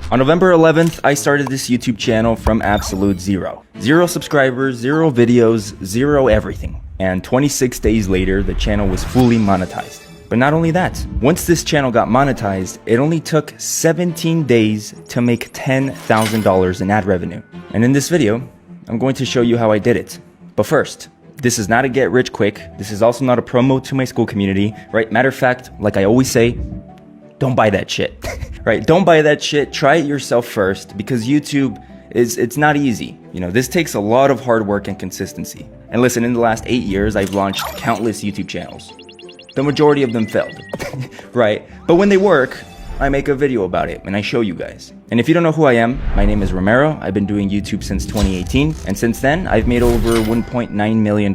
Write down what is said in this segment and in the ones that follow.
On November 11th, I started this YouTube channel from absolute zero. 0 subscribers, 0 videos, 0 everything. And 26 days later, the channel was fully monetized. But not only that, once this channel got monetized, it only took 17 days to make $10,000 in ad revenue. And in this video, I'm going to show you how I did it. But first, this is not a get rich quick. This is also not a promo to my school community, right? Matter of fact, like I always say, don't buy that shit, right? Don't buy that shit. Try it yourself first, because YouTube it's not easy. You know, this takes a lot of hard work and consistency. And listen, in the last 8 years, I've launched countless YouTube channels. The majority of them failed, right? But when they work, I make a video about it and I show you guys. And if you don't know who I am, my name is Romero. I've been doing YouTube since 2018. And since then, I've made over $1.9 million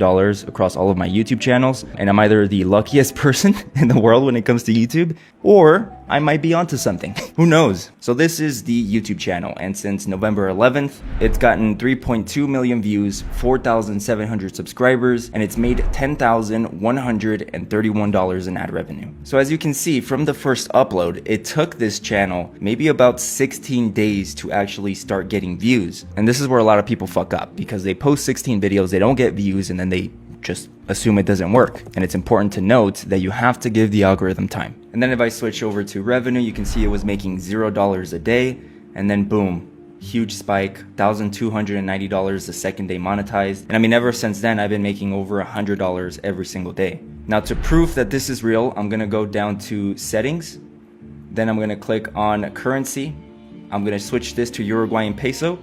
across all of my YouTube channels. And I'm either the luckiest person in the world when it comes to YouTube, or I might be onto something. Who knows? So this is the YouTube channel. And since November 11th, it's gotten 3.2 million views, 4,700 subscribers, and it's made $10,131 in ad revenue. So as you can see from the first upload, it took this channel maybe about 16 days to actually start getting views. And this is where a lot of people fuck up, because they post 16 videos, they don't get views, and then they just assume it doesn't work. And it's important to note that you have to give the algorithm time. And then if I switch over to revenue, you can see it was making $0 a day, and then boom, huge spike, $1,290 the second day monetized. And I mean, ever since then, I've been making over $100 every single day. Now, to prove that this is real, I'm gonna go down to settings, then I'm gonna click on currency. I'm gonna switch this to Uruguayan peso,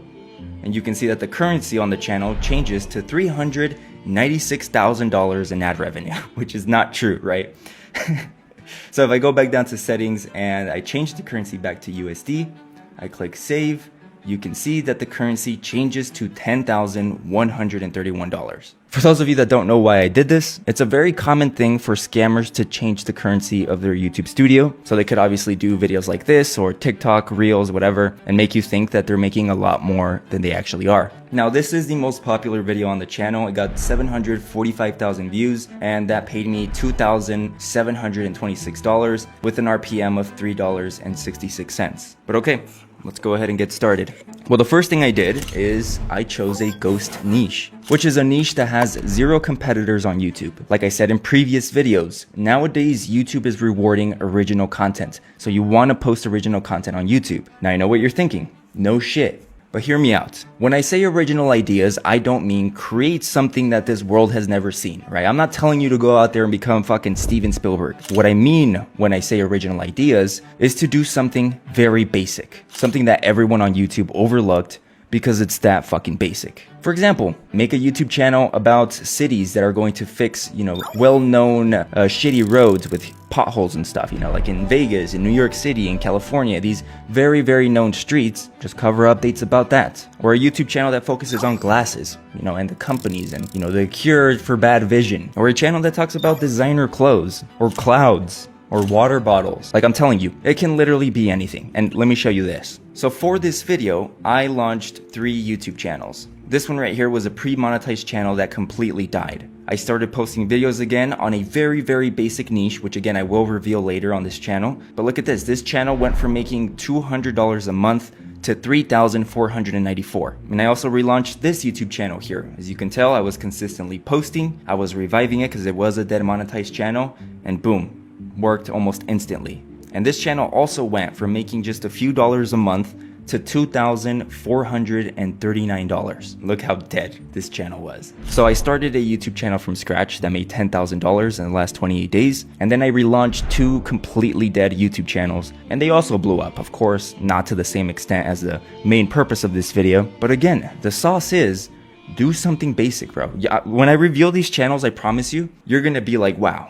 and you can see that the currency on the channel changes to $396,000 in ad revenue, which is not true, right? So if I go back down to settings and I change the currency back to USD, I click save, you can see that the currency changes to $10,131. For those of you that don't know why I did this, it's a very common thing for scammers to change the currency of their YouTube studio. So they could obviously do videos like this or TikTok, Reels, whatever, and make you think that they're making a lot more than they actually are. Now, this is the most popular video on the channel. It got 745,000 views, and that paid me $2,726 with an RPM of $3.66. But okay, let's go ahead and get started. Well, the first thing I did is I chose a ghost niche, which is a niche that has 0 competitors on YouTube. Like I said in previous videos, nowadays YouTube is rewarding original content. So you want to post original content on YouTube. Now I know what you're thinking. No shit. But hear me out. When I say original ideas, I don't mean create something that this world has never seen, right? I'm not telling you to go out there and become fucking Steven Spielberg. What I mean when I say original ideas is to do something very basic, something that everyone on YouTube overlooked because it's that fucking basic. For example, make a YouTube channel about cities that are going to fix, you know, well-known shitty roads with potholes and stuff, you know, like in Vegas, in New York City, in California, these very, very known streets. Just cover updates about that. Or a YouTube channel that focuses on glasses, you know, and the companies and, you know, the cure for bad vision. Or a channel that talks about designer clothes or clouds or water bottles. Like I'm telling you, it can literally be anything. And let me show you this. So for this video, I launched 3 YouTube channels. This one right here was a pre-monetized channel that completely died. I started posting videos again on a very, very basic niche, which again, I will reveal later on this channel. But look at this. This channel went from making $200 a month to $3,494. And I also relaunched this YouTube channel here. As you can tell, I was consistently posting. I was reviving it because it was a dead monetized channel, and boom, worked almost instantly. And this channel also went from making just a few dollars a month to $2,439. Look how dead this channel was. So I started a YouTube channel from scratch that made $10,000 in the last 28 days. And then I relaunched 2 completely dead YouTube channels, and they also blew up. Of course, not to the same extent as the main purpose of this video. But again, the sauce is do something basic, bro. Yeah, when I reveal these channels, I promise you, you're gonna be like, wow,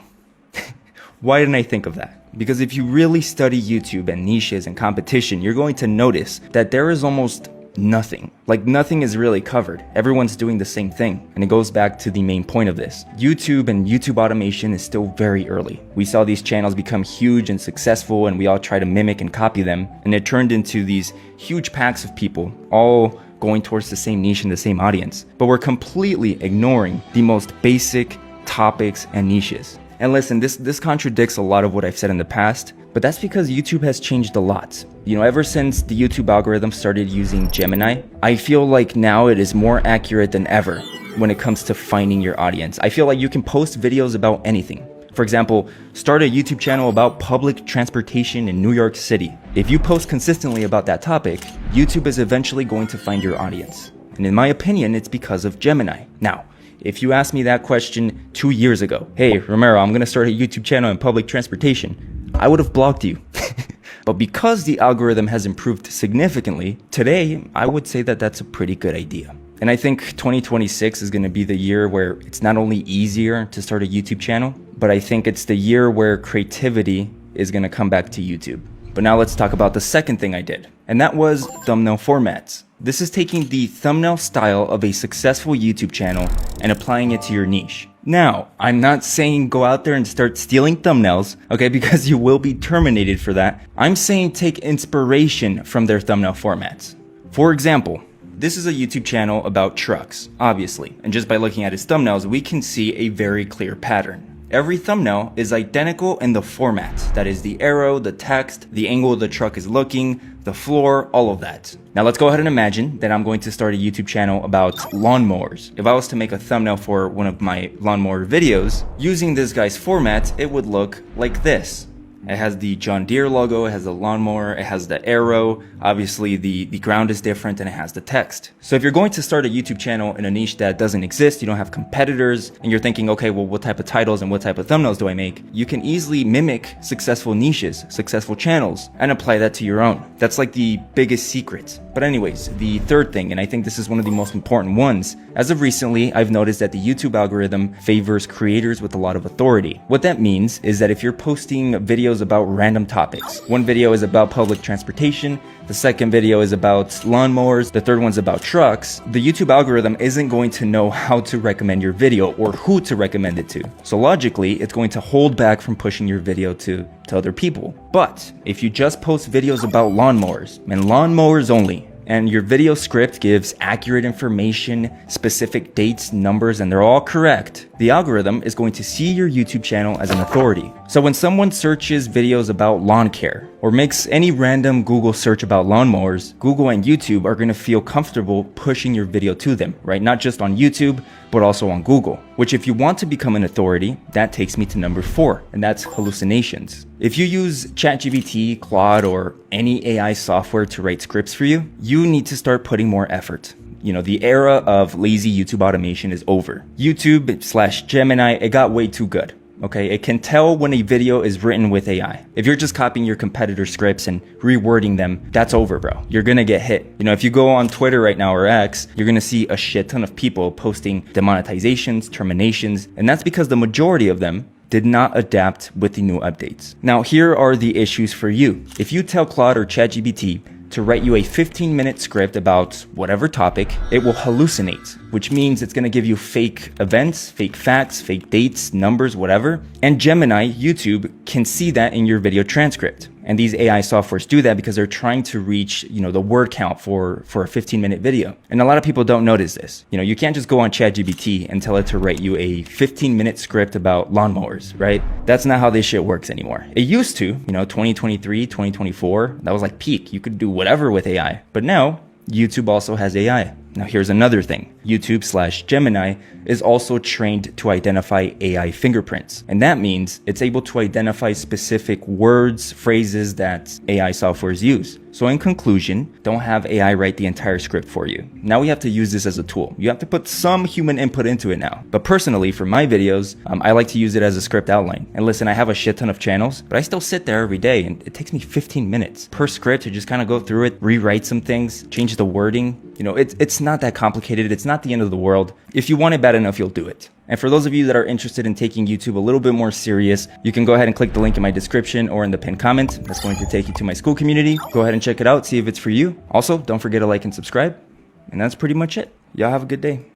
why didn't I think of that? Because if you really study YouTube and niches and competition, you're going to notice that there is almost nothing. Like nothing is really covered. Everyone's doing the same thing. And it goes back to the main point of this. YouTube and YouTube automation is still very early. We saw these channels become huge and successful, and we all try to mimic and copy them. And it turned into these huge packs of people, all going towards the same niche and the same audience. But we're completely ignoring the most basic topics and niches. And listen, this contradicts a lot of what I've said in the past, But that's because YouTube has changed a lot. Ever since the YouTube algorithm started using Gemini, I feel like now it is more accurate than ever when it comes to finding your audience. I feel like you can post videos about anything. For example, start a YouTube channel about public transportation in New York City. If you post consistently about that topic, YouTube is eventually going to find your audience. And in my opinion, it's because of Gemini. Now, if you asked me that question 2 years ago, hey, Romero, I'm going to start a YouTube channel in public transportation, I would have blocked you. But because the algorithm has improved significantly, today, I would say that that's a pretty good idea. And I think 2026 is going to be the year where it's not only easier to start a YouTube channel, but I think it's the year where creativity is going to come back to YouTube. But now let's talk about the second thing I did, and that was thumbnail formats. This is taking the thumbnail style of a successful YouTube channel and applying it to your niche. Now, I'm not saying go out there and start stealing thumbnails, okay, because you will be terminated for that. I'm saying take inspiration from their thumbnail formats. For example, this is a YouTube channel about trucks, obviously, and just by looking at his thumbnails, we can see a very clear pattern. Every thumbnail is identical in the format. That is the arrow, the text, the angle the truck is looking, the floor, all of that. Now let's go ahead and imagine that I'm going to start a YouTube channel about lawnmowers. If I was to make a thumbnail for one of my lawnmower videos, using this guy's format, it would look like this. It has the John Deere logo, it has the lawnmower, it has the arrow, obviously the ground is different, and it has the text. So if you're going to start a YouTube channel in a niche that doesn't exist, you don't have competitors, and you're thinking, okay, well, what type of titles and what type of thumbnails do I make? You can easily mimic successful niches, successful channels, and apply that to your own. That's like the biggest secret. But anyways, the third thing, and I think this is one of the most important ones, as of recently, I've noticed that the YouTube algorithm favors creators with a lot of authority. What that means is that if you're posting videos about random topics, one video is about public transportation, the second video is about lawnmowers, the third one's about trucks, the YouTube algorithm isn't going to know how to recommend your video or who to recommend it to. So logically, it's going to hold back from pushing your video to other people. But if you just post videos about lawnmowers, and lawnmowers only, and your video script gives accurate information, specific dates, numbers, and they're all correct, the algorithm is going to see your YouTube channel as an authority. So when someone searches videos about lawn care or makes any random Google search about lawnmowers, Google and YouTube are going to feel comfortable pushing your video to them, right? Not just on YouTube, but also on Google, which if you want to become an authority, that takes me to number 4, and that's hallucinations. If you use ChatGPT, Claude, or any AI software to write scripts for you, you need to start putting more effort. The era of lazy YouTube automation is over. YouTube/Gemini, it got way too good. Okay, it can tell when a video is written with AI. If you're just copying your competitor's scripts and rewording them, that's over, bro. You're gonna get hit. If you go on Twitter right now or X, you're gonna see a shit ton of people posting demonetizations, terminations, and that's because the majority of them did not adapt with the new updates. Now, here are the issues for you. If you tell Claude or ChatGPT to write you a 15-minute script about whatever topic, it will hallucinate, which means it's gonna give you fake events, fake facts, fake dates, numbers, whatever. And Gemini, YouTube, can see that in your video transcript. And these AI softwares do that because they're trying to reach, the word count for a 15-minute video. And a lot of people don't notice this. You can't just go on ChatGPT and tell it to write you a 15-minute script about lawnmowers, right? That's not how this shit works anymore. It used to, 2023, 2024, that was like peak. You could do whatever with AI. But now, YouTube also has AI. Now here's another thing. YouTube/Gemini is also trained to identify AI fingerprints. And that means it's able to identify specific words, phrases that AI softwares use. So in conclusion, don't have AI write the entire script for you. Now we have to use this as a tool. You have to put some human input into it now. But personally, for my videos, I like to use it as a script outline. And listen, I have a shit ton of channels, but I still sit there every day and it takes me 15 minutes per script to just kind of go through it, rewrite some things, change the wording. It's not that complicated. It's not the end of the world. If you want it bad enough, you'll do it. And for those of you that are interested in taking YouTube a little bit more serious, you can go ahead and click the link in my description or in the pinned comment. That's going to take you to my school community. Go ahead and check it out, see if it's for you. Also, don't forget to like and subscribe. And that's pretty much it. Y'all have a good day.